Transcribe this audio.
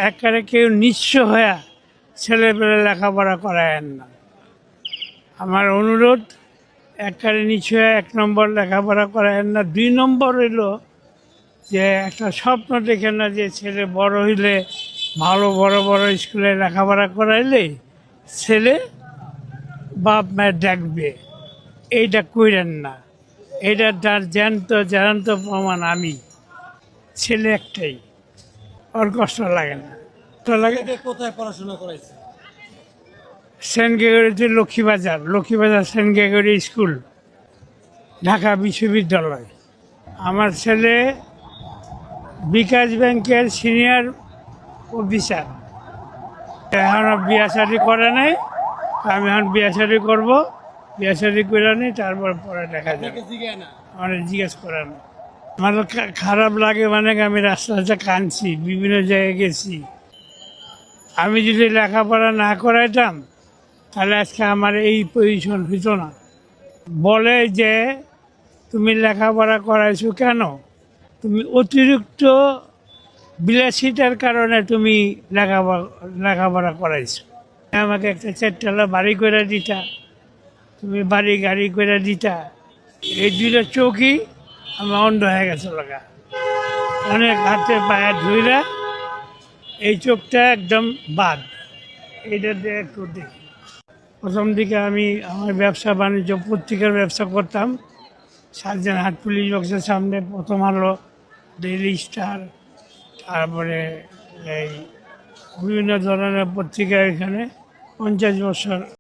একবারে কেউ নিঃস্ব হয়ে ছেলেপেলে লেখাপড়া করায়েন না। আমার অনুরোধ, একবারে নিঃস্ব হয়ে 1 নম্বর লেখাপড়া করায়েন না। 2 নম্বর হইল যে একটা স্বপ্ন দেখে না যে ছেলে বড় হইলে ভালো বড় বড় স্কুলে লেখাপড়া করাইলে ছেলে বাপ মায়ের দেখবে, এইটা কইরেন না। এটা তার জ্যান্ত প্রমাণ আমি। ছেলে একটাই, ওর কষ্ট লাগে না। কোথায় পড়াশোনা করাইছে? সেন্ট গ্রেগরিতে Lakshmibazar Saint Gregory school, Dhaka বিশ্ববিদ্যালয়। আমার ছেলে বিকাশ ব্যাংকের সিনিয়র অফিসার। এখনও বিয়া শাদি করে নাই, আমি এখন বিয়া শাদি করবো। বিয়া শাদি করে নিই, তারপর পরে দেখা যাবে। আমার জিজ্ঞেস করে না। আমার খারাপ লাগে, মানে আমি রাস্তাতে কাঁদছি, বিভিন্ন জায়গায় গেছি। আমি যদি লেখাপড়া না করাইতাম তাহলে আজকে আমার এই পজিশন হইতো না। বলে যে তুমি লেখাপড়া করাইছো কেন? তুমি অতিরিক্ত বিলাসিতার কারণে তুমি লেখাপড়া করাইছো। আমাকে একটা 4 তলা বাড়ি করে দিতা, তুমি বাড়ি গাড়ি করে দিতা। এই 2টা চৌকি আমি অন্ধ হয়ে গেছে লাগা। অনেক হাতে পায়ে ধুইরা এই চোখটা একদম বাদ। এইটা দিয়ে একটু দেখি। প্রথম দিকে আমি আমার ব্যবসা বাণিজ্য পত্রিকার ব্যবসা করতাম। শাহজাহানহাট পুলিশ বক্সের সামনে প্রথম আলো, ডেইলি স্টার, তারপরে এই বিভিন্ন ধরনের পত্রিকা। এখানে 50 বছর